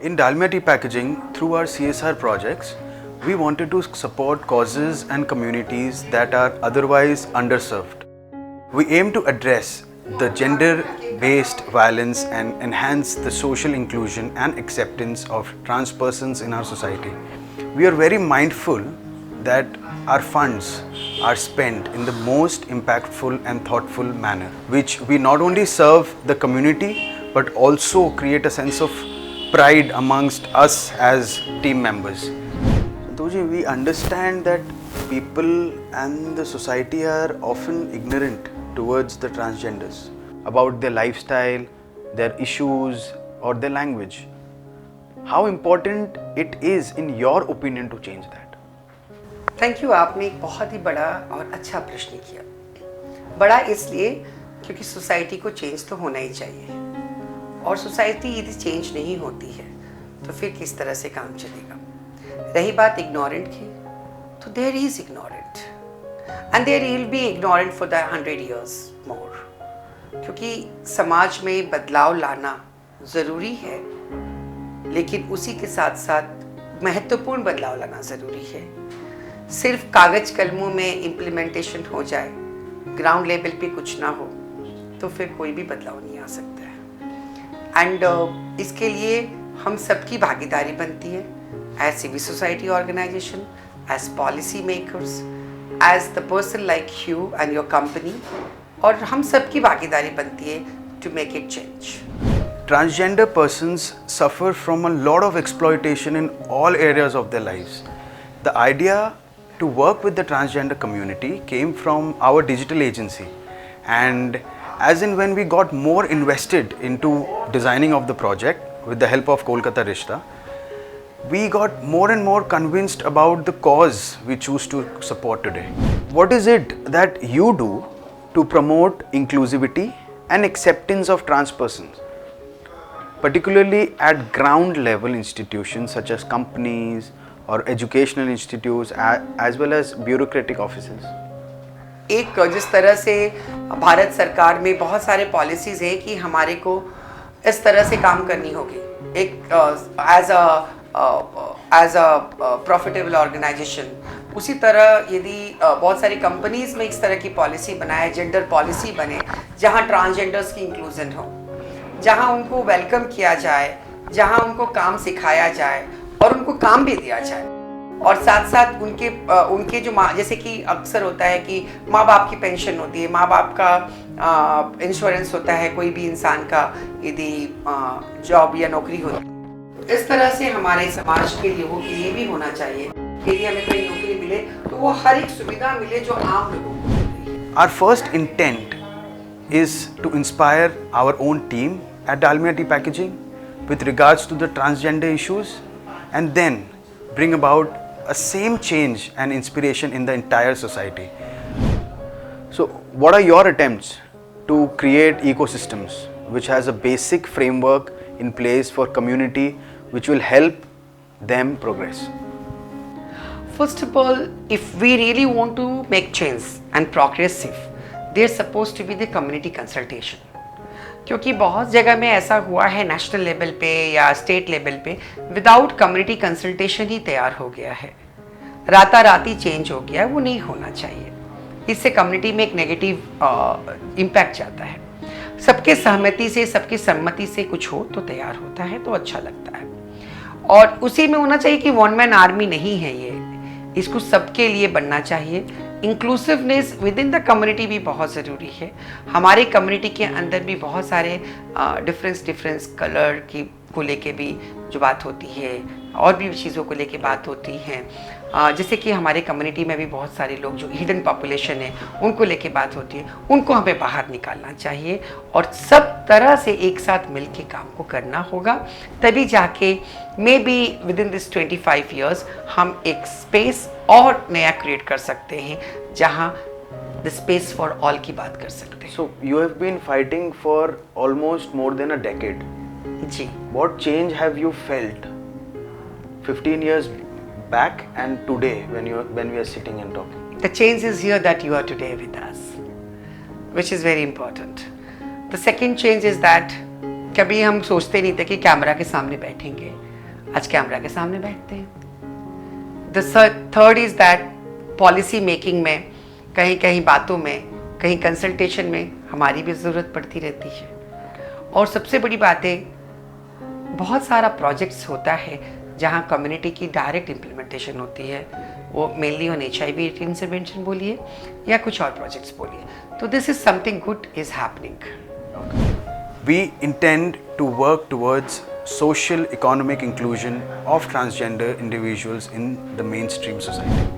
In Dalmia Tea Packaging, through our CSR projects, we wanted to support causes and communities that are otherwise underserved. We aim to address the gender-based violence and enhance the social inclusion and acceptance of trans persons in our society. We are very mindful that our funds are spent in the most impactful and thoughtful manner, which we not only serve the community but also create a sense of pride amongst us as team members. Santoshji, we understand that people and the society are often ignorant towards the transgenders, about their lifestyle, their issues or their language. How important it is in your opinion to change that? Thank you. आपने एक बहुत ही बड़ा और अच्छा प्रश्न किया। बड़ा इसलिए क्योंकि सोसाइटी को चेंज तो होना ही चाहिए, और सोसाइटी यदि चेंज नहीं होती है तो फिर किस तरह से काम चलेगा। रही बात इग्नोरेंट की, तो there is ignorant and there will be ignorant for the 100 years more, क्योंकि समाज में बदलाव लाना ज़रूरी है, लेकिन उसी के साथ साथ महत्वपूर्ण बदलाव लाना ज़रूरी है। सिर्फ कागज कलमों में इम्प्लीमेंटेशन हो जाए, ग्राउंड लेवल पे कुछ ना हो, तो फिर कोई भी बदलाव नहीं आ सकता है। एंड इसके लिए हम सबकी भागीदारी बनती है, as civil society organisation, as policy makers, as the person like you and your company, और हम सबकी भागीदारी बनती है to make it change. Transgender persons suffer from a lot of exploitation in all areas of their lives. The idea to work with the transgender community came from our digital agency, and as in when we got more invested into designing of the project with the help of Kolkata Rishta, we got more and more convinced about the cause we choose to support today. What is it that you do to promote inclusivity and acceptance of trans persons, particularly at ground level institutions such as companies or educational institutes as well as bureaucratic offices? एक जिस तरह से भारत सरकार में बहुत सारे policies हैं कि हमारे को इस तरह से काम करनी होगी, एक एज अ प्रॉफिटेबल ऑर्गेनाइजेशन, उसी तरह यदि बहुत सारी कंपनीज़ में इस तरह की पॉलिसी बनाए, जेंडर पॉलिसी बने जहाँ ट्रांसजेंडर्स की इंक्लूजन हो, जहाँ उनको वेलकम किया जाए, जहाँ उनको काम सिखाया जाए और उनको काम भी दिया जाए, और साथ साथ उनके जो माँ, जैसे कि अक्सर होता है कि माँ बाप की पेंशन होती है, माँ बाप का इंश्योरेंस होता है, कोई भी इंसान का यदि जॉब या नौकरी होती है, तो इस तरह से हमारे समाज के लोगों के लिए भी होना चाहिए कि यदि हमें कोई नौकरी मिले तो वो हर एक सुविधा मिले जो आम लोगों को मिलती है। Our first intent is to inspire our own team at Dalmia Tea Packaging with regards to the transgender issues, and then bring about a same change and inspiration in the entire society. So what are your attempts to create ecosystems which has a basic framework in place for community which will help them progress? First of all, if we really want to make change and progressive, there's supposed to be the community consultation. क्योंकि बहुत जगह में ऐसा हुआ है national level पे या state level पे, विदाउट कम्युनिटी कंसल्टेशन ही तैयार हो गया है, राताराती चेंज हो गया है, वो नहीं होना चाहिए। इससे कम्युनिटी में एक नेगेटिव इम्पैक्ट जाता है। सबके सहमति से, सबकी सम्मति से कुछ हो तो तैयार होता है तो अच्छा लगता है, और उसी में होना चाहिए कि वन मैन आर्मी नहीं है ये, इसको सबके लिए बनना चाहिए। Inclusiveness with in the community भी बहुत ज़रूरी है। हमारे कम्युनिटी के अंदर भी बहुत सारे डिफरेंस कलर की को लेके भी जो बात होती है, और भी चीज़ों को लेके बात होती है, जैसे कि हमारे कम्युनिटी में भी बहुत सारे लोग जो हिडन पॉपुलेशन है उनको लेके बात होती है, उनको हमें बाहर निकालना चाहिए, और सब तरह से एक साथ मिल के काम को करना होगा। तभी जाके may be with in this 25 years हम एक स्पेस और नया क्रिएट कर सकते हैं जहाँ द स्पेस फॉर ऑल की बात कर सकते हैं। So you have been fighting for almost more than a decade. Ji. What change have you felt 15 years back and today when we are sitting and talking? The change is here that you are today with us, which is very important. The second change is that कभी हम सोचते नहीं थे कि camera के सामने बैठेंगे, आज कैमरा के सामने बैठते हैं। The third is that policy making में, कहीं कहीं बातों में, कहीं कंसल्टेशन में हमारी भी ज़रूरत पड़ती रहती है। और सबसे बड़ी बात है, बहुत सारा प्रोजेक्ट्स होता है जहाँ कम्युनिटी की डायरेक्ट इम्प्लीमेंटेशन होती है, वो मेनली ऑन HIV इंटरवेंशन बोलिए या कुछ और प्रोजेक्ट्स बोलिए। तो this is something good is happening. We intend to work towards social economic inclusion of transgender individuals in the mainstream society.